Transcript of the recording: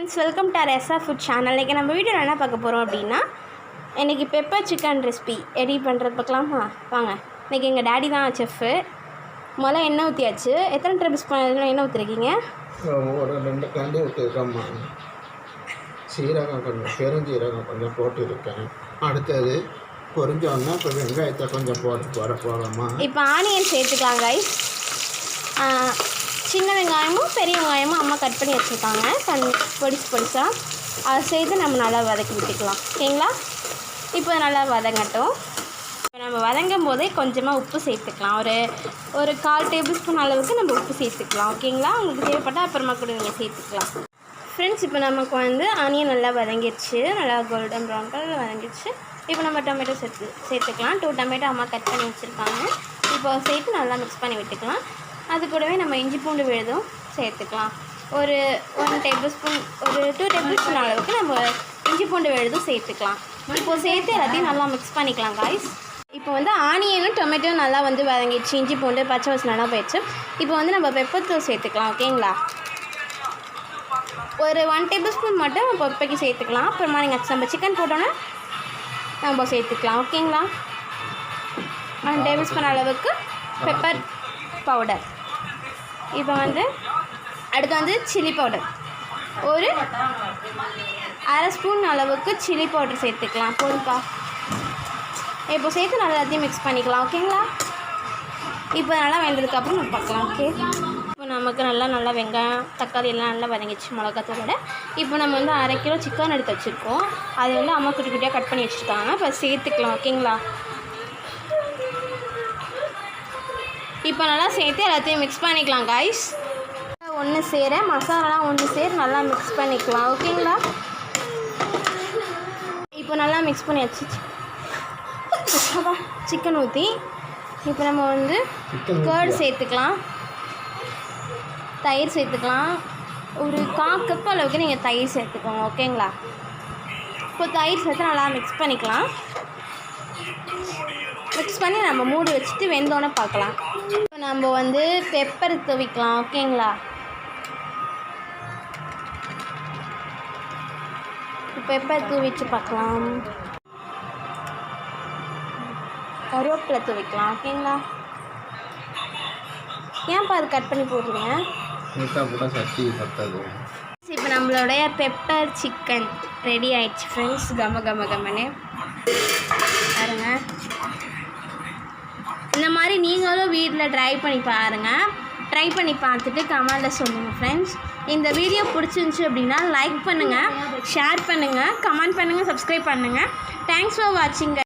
Friends, welcome to our SA food channel. இன்றைக்கி நம்ம வீடியோவில் என்ன பார்க்க போகிறோம் அப்படின்னா, இன்றைக்கி பெப்பர் சிக்கன் ரெசிபி ரெடி பண்ணுறது பார்க்கலாமா? வாங்க. இன்றைக்கி எங்கள் டேடி தான் செஃப்பு. முதல்ல எண்ணெய் ஊற்றியாச்சு. எத்தனை டேபிள் ஸ்பூன் எண்ணெய் ஊற்றிருக்கீங்க? ஒரு 2 கரண்டி ஊற்றிருக்கோம்மா. சீரகம் கொஞ்சம், பெருஞ்சீரகம் கொஞ்சம் போட்டுருக்கேன். அடுத்தது பொரிஞ்சோன்னா இப்போ வெங்காயத்தை கொஞ்சம் போடலாமா? இப்போ ஆனியன் சேர்த்துக்கலாம் கைஸ். சின்ன வெங்காயமும் பெரிய வெங்காயமும் அம்மா கட் பண்ணி வச்சுருக்காங்க, பொடிசாக. அதை சேர்த்து நம்ம நல்லா வதக்கி விட்டுக்கலாம், ஓகேங்களா? இப்போ நல்லா வதங்கட்டும். இப்போ நம்ம வதங்கும் போதே கொஞ்சமாக உப்பு சேர்த்துக்கலாம். ஒரு 1/4 டேபிள் ஸ்பூன் அளவுக்கு நம்ம உப்பு சேர்த்துக்கலாம், ஓகேங்களா? உங்களுக்கு தேவைப்பட்டால் அப்புறமா கூட நீங்கள் சேர்த்துக்கலாம். ஃப்ரெண்ட்ஸ், இப்போ நமக்கு ஆனியன் நல்லா வதங்கிடுச்சு, நல்லா கோல்டன் ப்ரௌன் கலர் வதங்கிடுச்சு. இப்போ நம்ம டொமேட்டோ சேர்த்துக்கலாம். 2 டொமேட்டோ அம்மா கட் பண்ணி வச்சுருக்காங்க. இப்போ சேர்த்து நல்லா மிக்ஸ் பண்ணி விட்டுக்கலாம். அது கூடவே நம்ம இஞ்சி பூண்டு விழுதும் சேர்த்துக்கலாம். ஒரு 1 டேபிள் ஸ்பூன், ஒரு 2 டேபிள் ஸ்பூன் அளவுக்கு நம்ம இஞ்சி பூண்டு விழுதும் சேர்த்துக்கலாம். இப்போது சேர்த்து எல்லாத்தையும் நல்லா மிக்ஸ் பண்ணிக்கலாம் காய்ஸ். இப்போ ஆனியனும் டொமேட்டோ நல்லா வதங்கிடுச்சு, இஞ்சி பூண்டு பச்சை வாசனை நல்லா போயிடுச்சு. இப்போ நம்ம பெப்பர் தூள் சேர்த்துக்கலாம், ஓகேங்களா? ஒரு 1 டேபிள் ஸ்பூன் மட்டும் பெப்பருக்கு சேர்த்துக்கலாம். அப்புறமா நீங்கள் நம்ம சிக்கன் போட்டோன்னா நம்ம சேர்த்துக்கலாம், ஓகேங்களா? 1 டேபிள் ஸ்பூன் அளவுக்கு பெப்பர் பவுடர். இப்போ அடுத்து சில்லி பவுடர், ஒரு 1/2 ஸ்பூன் அளவுக்கு சில்லி பவுடர் சேர்த்துக்கலாம். போதுப்பா. இப்போ சேர்த்து நல்லா எல்லாத்தையும் மிக்ஸ் பண்ணிக்கலாம், ஓகேங்களா? இப்போ நல்லா வெந்ததுக்கப்புறம் நம்ம பார்க்கலாம், ஓகே? இப்போ நமக்கு நல்லா வெங்காயம் தக்காளி எல்லாம் நல்லா வதங்கிடுச்சு மிளகாத்தூளோட. இப்போ நம்ம 1/2 கிலோ சிக்கன் எடுத்து வச்சுருக்கோம். அது அம்மா குட்டி குட்டியாக கட் பண்ணி வச்சுருக்காங்க. இப்போ சேர்த்துக்கலாம், ஓகேங்களா? இப்போ நல்லா சேர்த்து எல்லாத்தையும் மிக்ஸ் பண்ணிக்கலாம் காய்ஸ். ஒன்று சேர மசாலாலாம் ஒன்று சேர நல்லா மிக்ஸ் பண்ணிக்கலாம், ஓகேங்களா? இப்போ நல்லா மிக்ஸ் பண்ணி வச்சு சிக்கன் ஊற்றி இப்போ நம்ம கர்ட் சேர்த்துக்கலாம், தயிர் சேர்த்துக்கலாம். ஒரு 1/4 கப் அளவுக்கு நீங்கள் தயிர் சேர்த்துக்கோங்க, ஓகேங்களா? இப்போ தயிர் சேர்த்து நல்லா மிக்ஸ் பண்ணிக்கலாம். மிக்ஸ் பண்ணி நம்ம மூடி வச்சுட்டு வெந்தோன்னே பார்க்கலாம். இப்போ நம்ம பெப்பர் துவிக்கலாம், ஓகேங்களா? பெப்பர் தூவிச்சு பார்க்கலாம். கருவேப்பிலை தூவிக்கலாம், ஓகேங்களா? ஏன்ப்பா அது கட் பண்ணி போடுறீங்க? இப்போ நம்மளுடைய பெப்பர் சிக்கன் ரெடி ஆயிடுச்சு ஃப்ரெண்ட்ஸ். கமன்னு பாருங்க. இந்த மாதிரி நீங்களும் வீட்டில் ட்ரை பண்ணி பாருங்கள். ட்ரை பண்ணி பார்த்துட்டு கமெண்டில் சொல்லுங்கள் ஃப்ரெண்ட்ஸ். இந்த வீடியோ பிடிச்சிருந்துச்சி அப்படின்னா லைக் பண்ணுங்கள், ஷேர் பண்ணுங்கள், கமெண்ட் பண்ணுங்கள், சப்ஸ்கிரைப் பண்ணுங்கள். தேங்க்ஸ் ஃபார் வாட்சிங்.